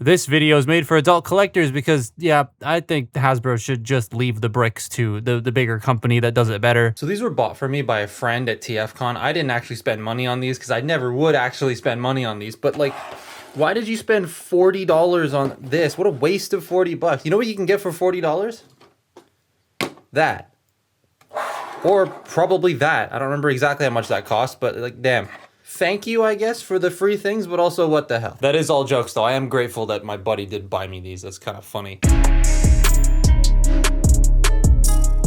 This video is made for adult collectors because, yeah, I think Hasbro should just leave the bricks to the bigger company that does it better. So these were bought for me by a friend at TFCon. I didn't actually spend money on these because I never would actually spend money on these. But like, why did you spend $40 on this? What a waste of 40 bucks. You know what you can get for $40? That. Or probably that. I don't remember exactly how much that cost, but like, damn. Thank you, I guess, for the free things, but also what the hell. That is all jokes, though. I am grateful that my buddy did buy me these. That's kind of funny.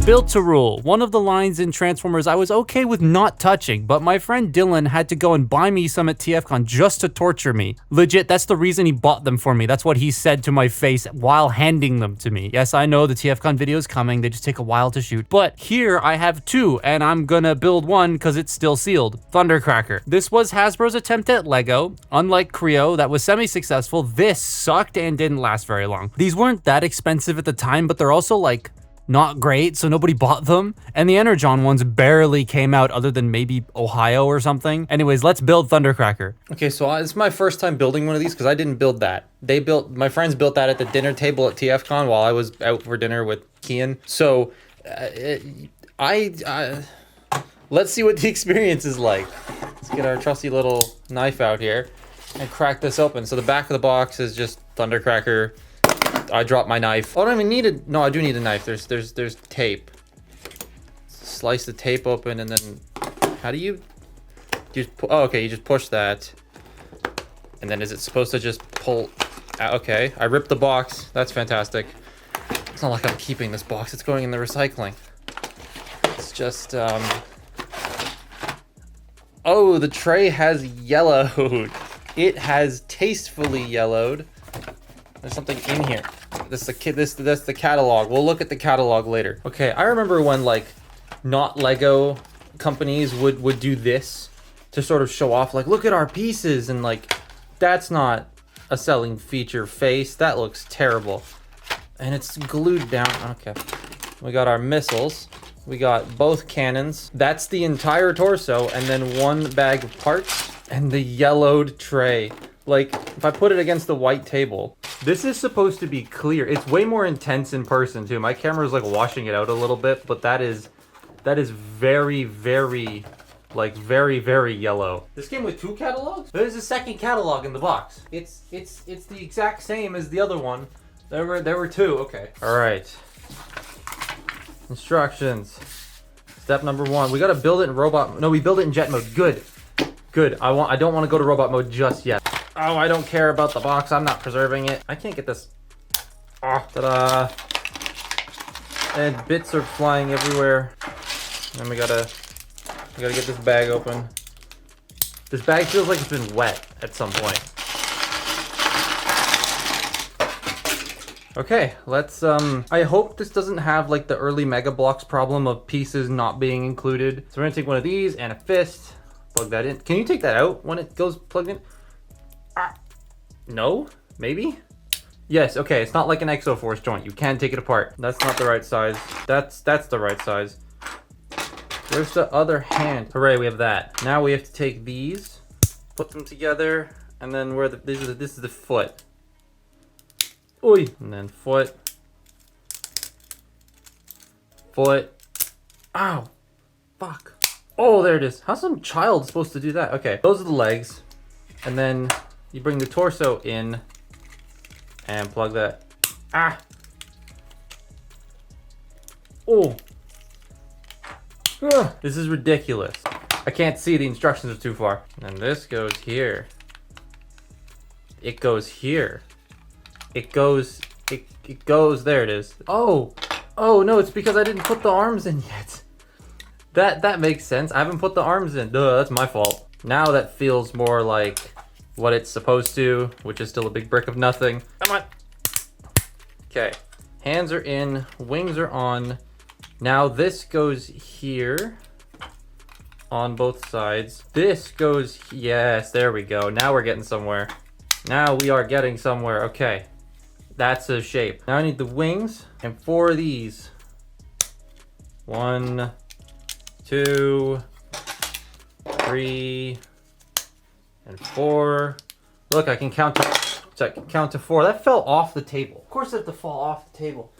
Built to Rule, one of the lines in Transformers I was okay with not touching, but my friend Dylan had to go and buy me some at TFCon just to torture me. Legit, that's the reason he bought them for me. That's what he said to my face while handing them to me. Yes, I know the TFCon video is coming. They just take a while to shoot. But here I have two, and I'm gonna build one because it's still sealed. Thundercracker. This was Hasbro's attempt at Lego. Unlike Creo, that was semi-successful, this sucked and didn't last very long. These weren't that expensive at the time, but they're also like not great, so nobody bought them. And the Energon ones barely came out other than maybe Ohio or something. Anyways, let's build Thundercracker. Okay, so it's my first time building one of these because I didn't build that. My friends built that at the dinner table at TFCon while I was out for dinner with Kian. So let's see what the experience is like. Let's get our trusty little knife out here and crack this open. So the back of the box is just Thundercracker. I dropped my knife. Oh, I don't even need it. No, I do need a knife. There's tape. Slice the tape open and then how do you just oh, okay, you just push that. And then is it supposed to just pull out? Okay, I ripped the box. That's fantastic. It's not like I'm keeping this box. It's going in the recycling. It's just oh, the tray has yellowed. It has tastefully yellowed. There's something in here. That's the catalog. We'll look at the catalog later. Okay, I remember when like not Lego companies would do this to sort of show off like, look at our pieces, and like that's not a selling feature face. That looks terrible. And it's glued down. Okay. We got our missiles. We got both cannons. That's the entire torso, and then one bag of parts and the yellowed tray. Like, if I put it against the white table, this is supposed to be clear. It's way more intense in person too. My camera is like washing it out a little bit, but that is very, very, like very yellow. This came with two catalogs? There's a second catalog in the box. It's the exact same as the other one. There were two. Okay. All right. Instructions. Step number 1. We gotta build it in robot. No, we build it in jet mode. Good. I don't want to go to robot mode just yet. Oh, I don't care about the box. I'm not preserving it. I can't get this. Oh, ta-da. And bits are flying everywhere. And we gotta get this bag open. This bag feels like it's been wet at some point. Okay, let's, I hope this doesn't have like the early Mega Bloks problem of pieces not being included. So we're gonna take one of these and a fist, plug that in. Can you take that out when it goes plugged in? No? Maybe? Yes, okay, it's not like an Exoforce joint. You can take it apart. That's not the right size. That's the right size. Where's the other hand? Hooray, we have that. Now we have to take these, put them together, and then this is the foot. Oi! And then foot. Foot. Ow! Fuck. Oh, there it is. How's some child supposed to do that? Okay, those are the legs. And then you bring the torso in and plug that. Ah! Oh! Ugh, this is ridiculous. I can't see, the instructions are too far. And this goes here. It goes here. It goes, there it is. Oh! Oh no, it's because I didn't put the arms in yet. That makes sense. I haven't put the arms in. Duh, that's my fault. Now that feels more like what it's supposed to, which is still a big brick of nothing. Come on. Okay, hands are in, wings are on. Now this goes here on both sides. This goes, yes, there we go. Now we're getting somewhere. Now we are getting somewhere. Okay, that's a shape. Now I need the wings and 4 of these. 1, 2, 3, and 4. Look, I can count to So I can count to 4. That fell off the table. Of course I have to fall off the table.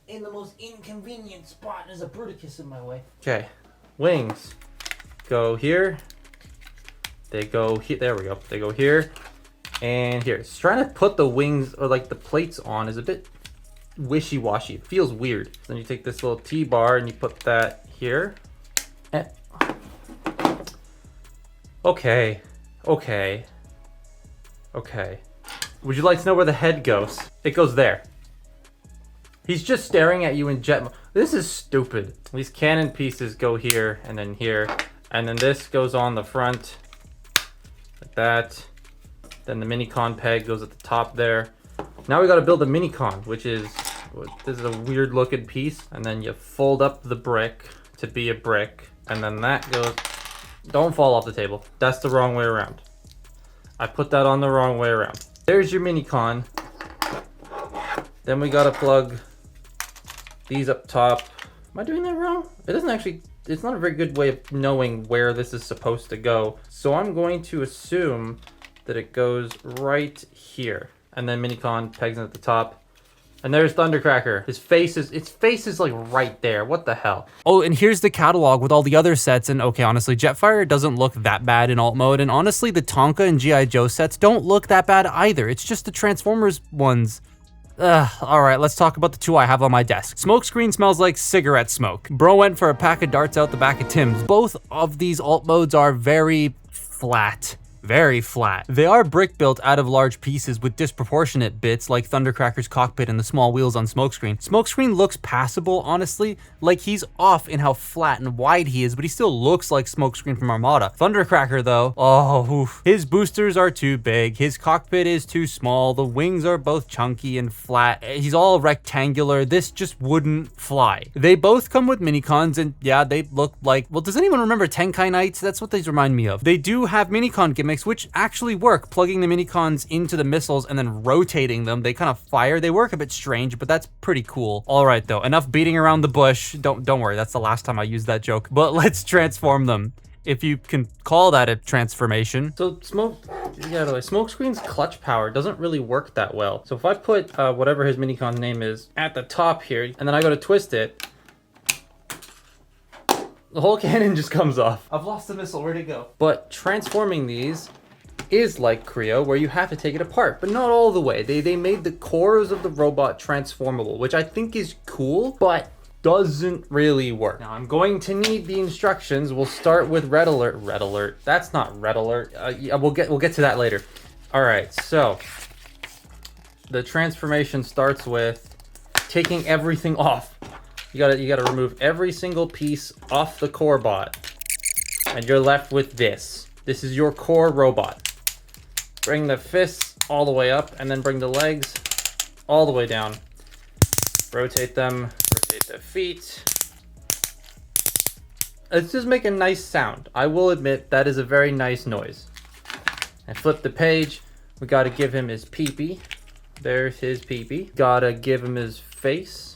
In the most inconvenient spot. There's a Bruticus in my way. Okay. Wings. Go here. They go here. There we go. They go here. And here. It's trying to put the wings or like the plates on is a bit wishy-washy. It feels weird. Then you take this little T-bar and you put that here. Okay. Okay. Okay. Would you like to know where the head goes? It goes there. He's just staring at you in jet mode. This is stupid. These cannon pieces go here and then here. And then this goes on the front. Like that. Then the Minicon peg goes at the top there. Now we got to build a Minicon, which is... This is a weird looking piece. And then you fold up the brick to be a brick. And then that goes... Don't fall off the table. That's the wrong way around. I put that on the wrong way around. There's your Minicon. Then we gotta plug these up top. Am I doing that wrong? It doesn't actually, it's not a very good way of knowing where this is supposed to go. So I'm going to assume that it goes right here. And then Minicon pegs at the top. And there's Thundercracker. Its face is like right there. What the hell? Oh, and here's the catalog with all the other sets. And okay, honestly, Jetfire doesn't look that bad in alt mode. And honestly, the Tonka and G.I. Joe sets don't look that bad either. It's just the Transformers ones. All right, let's talk about the 2 I have on my desk. Smokescreen smells like cigarette smoke. Bro went for a pack of darts out the back of Tim's. Both of these alt modes are very flat. Very flat. They are brick built out of large pieces with disproportionate bits like Thundercracker's cockpit and the small wheels on Smokescreen. Smokescreen looks passable, honestly. Like he's off in how flat and wide he is, but he still looks like Smokescreen from Armada. Thundercracker though, oh, oof. His boosters are too big. His cockpit is too small. The wings are both chunky and flat. He's all rectangular. This just wouldn't fly. They both come with Minicons and yeah, they look like, well, does anyone remember Tenkai Knights? That's what these remind me of. They do have Minicon gimmicks which actually work, plugging the Minicons into the missiles and then rotating them. They kind of fire. They work a bit strange, but that's pretty cool. All right, though, enough beating around the bush. Don't worry, that's the last time I used that joke. But let's transform them, if you can call that a transformation. So Smokescreen's clutch power doesn't really work that well. So if I put whatever his Minicon's name is at the top here, and then I go to twist it, the whole cannon just comes off. I've lost the missile, where'd it go? But transforming these is like Creo, where you have to take it apart, but not all the way. They made the cores of the robot transformable, which I think is cool, but doesn't really work. Now I'm going to need the instructions. We'll start with red alert. Red alert. That's not red alert. Yeah, we'll get to that later. All right, so the transformation starts with taking everything off. You gotta remove every single piece off the core bot. And you're left with this. This is your core robot. Bring the fists all the way up and then bring the legs all the way down. Rotate them, rotate the feet. Let's just make a nice sound. I will admit that is a very nice noise. And flip the page. We gotta give him his pee-pee. There's his pee-pee. Gotta give him his face.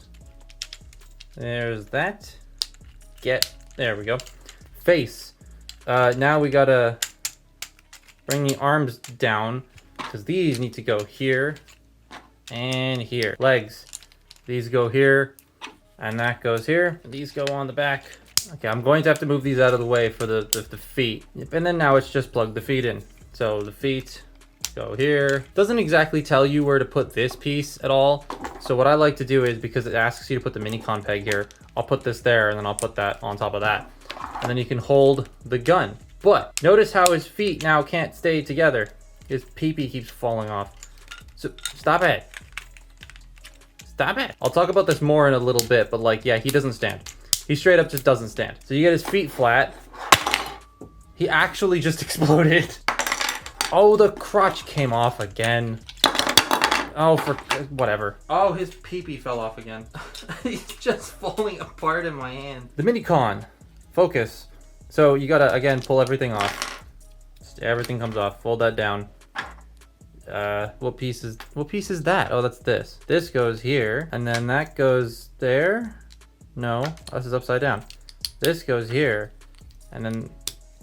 There's that. There we go. Face. Now we gotta bring the arms down because these need to go here and here. Legs. These go here and that goes here. These go on the back. Okay, I'm going to have to move these out of the way for the feet. And then now it's just plug the feet in. So the feet go here. Doesn't exactly tell you where to put this piece at all. So what I like to do is, because it asks you to put the Minicon peg here, I'll put this there and then I'll put that on top of that. And then you can hold the gun. But notice how his feet now can't stay together. His pee-pee keeps falling off. So stop it. Stop it. I'll talk about this more in a little bit, but like, yeah, he doesn't stand. He straight up just doesn't stand. So you get his feet flat. He actually just exploded. Oh, the crotch came off again. Oh, for whatever. Oh, his pee-pee fell off again. He's just falling apart in my hand. The Minicon. Focus. So you gotta, again, pull everything off. Everything comes off. Fold that down. What piece is that? Oh, that's this. This goes here, and then that goes there. No, this is upside down. This goes here, and then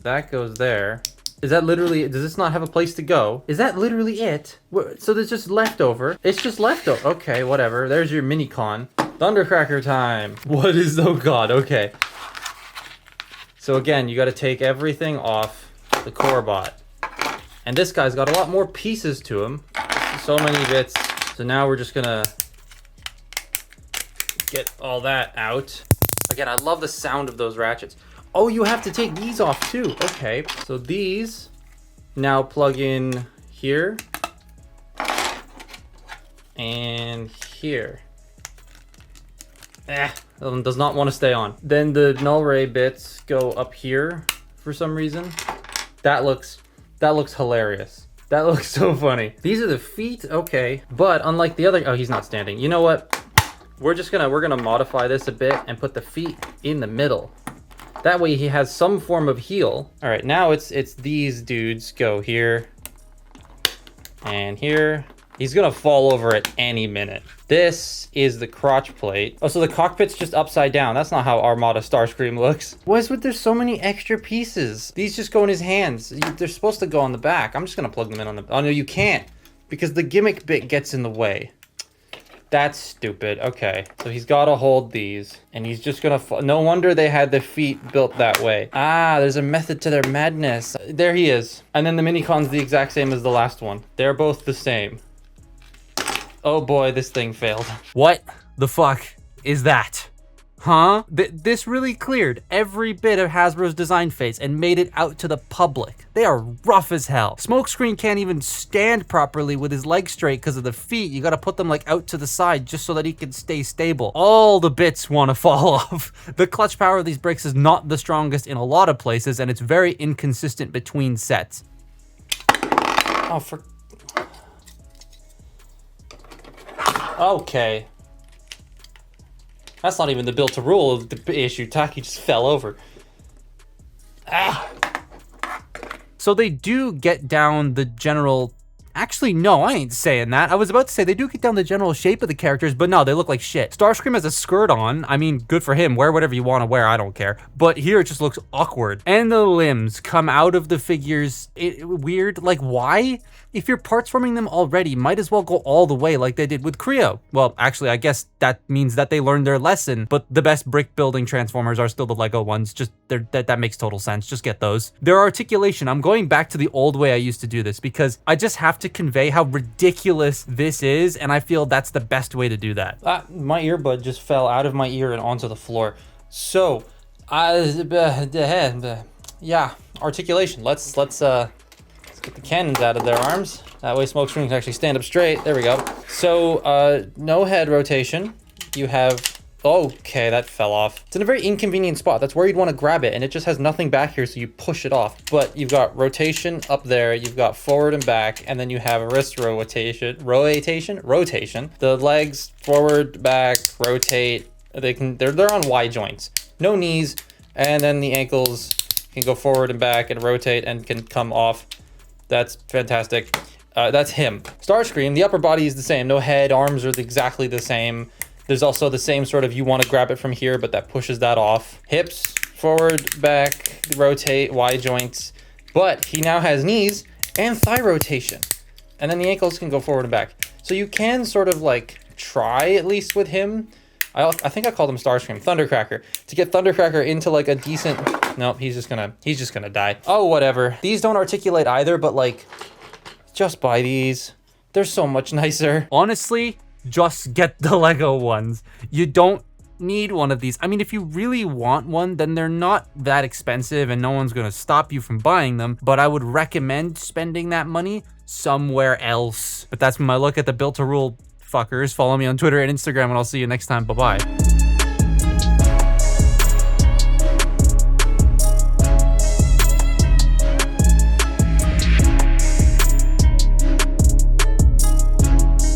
that goes there. Is that literally, does this not have a place to go? Is that literally it? So there's just leftover. It's just leftover. Okay, whatever. There's your mini con. Thundercracker time. What is, oh god, okay. So again, you got to take everything off the core bot. And this guy's got a lot more pieces to him. So many bits. So now we're just gonna get all that out. Again, I love the sound of those ratchets. Oh, you have to take these off too. Okay, so these now plug in here and here. That one does not want to stay on. Then the null ray bits go up here for some reason. That looks hilarious. That looks so funny. These are the feet, okay. But unlike the other, oh, he's not standing. You know what? We're gonna modify this a bit and put the feet in the middle. That way he has some form of heel. All right, now it's these dudes go here and here. He's gonna fall over at any minute. This is the crotch plate. Oh, so the cockpit's just upside down. That's not how Armada Starscream looks. Why is there so many extra pieces? These just go in his hands. They're supposed to go on the back. I'm just gonna plug them in on the, oh no, you can't, because the gimmick bit gets in the way. That's stupid. Okay, so he's gotta hold these, and he's just gonna fall. No wonder they had the feet built that way. Ah, there's a method to their madness. There he is. And then the Minicon's the exact same as the last one. They're both the same. Oh boy, this thing failed. What the fuck is that? Huh? This really cleared every bit of Hasbro's design phase and made it out to the public. They are rough as hell. Smokescreen can't even stand properly with his legs straight because of the feet. You gotta put them like out to the side just so that he can stay stable. All the bits want to fall off. The clutch power of these brakes is not the strongest in a lot of places, and it's very inconsistent between sets. Oh, for... Okay. That's not even the built to rule of the issue. Taki just fell over. Ah. So they do get down the general... Actually, no, I ain't saying that. I was about to say they do get down the general shape of the characters, but no, they look like shit. Starscream has a skirt on. I mean, good for him. Wear whatever you want to wear. I don't care. But here it just looks awkward. And the limbs come out of the figures. Weird. Like, why? If you're parts forming them already, might as well go all the way like they did with Creo. Well, actually, I guess that means that they learned their lesson, but the best brick building Transformers are still the Lego ones. Just that makes total sense. Just get those. Their articulation, I'm going back to the old way I used to do this because I just have to convey how ridiculous this is, and I feel that's the best way to do that. My earbud just fell out of my ear and onto the floor. So, yeah, articulation. Let's get the cannons out of their arms. That way Smokescreen can actually stand up straight. There we go. So, no head rotation. You have... Okay, that fell off. It's in a very inconvenient spot. That's where you'd want to grab it, and it just has nothing back here, so you push it off. But you've got rotation up there, you've got forward and back, and then you have a wrist rotation. The legs, forward, back, rotate. They're on Y joints. No knees, and then the ankles can go forward and back and rotate and can come off. That's fantastic. That's him. Starscream, the upper body is the same. No head, arms are exactly the same. There's also the same sort of, you want to grab it from here, but that pushes that off. Hips, forward, back, rotate, Y joints. But he now has knees and thigh rotation. And then the ankles can go forward and back. So you can sort of like try, at least with him. I think I called him Starscream, Thundercracker. To get Thundercracker into like a decent... Nope, he's just gonna die. Oh, whatever. These don't articulate either, but like, just buy these. They're so much nicer. Honestly, just get the Lego ones. You don't need one of these. I mean, if you really want one, then they're not that expensive and no one's gonna stop you from buying them, but I would recommend spending that money somewhere else. But that's my look at the built to rule fuckers. Follow me on Twitter and Instagram, and I'll see you next time. Bye-bye.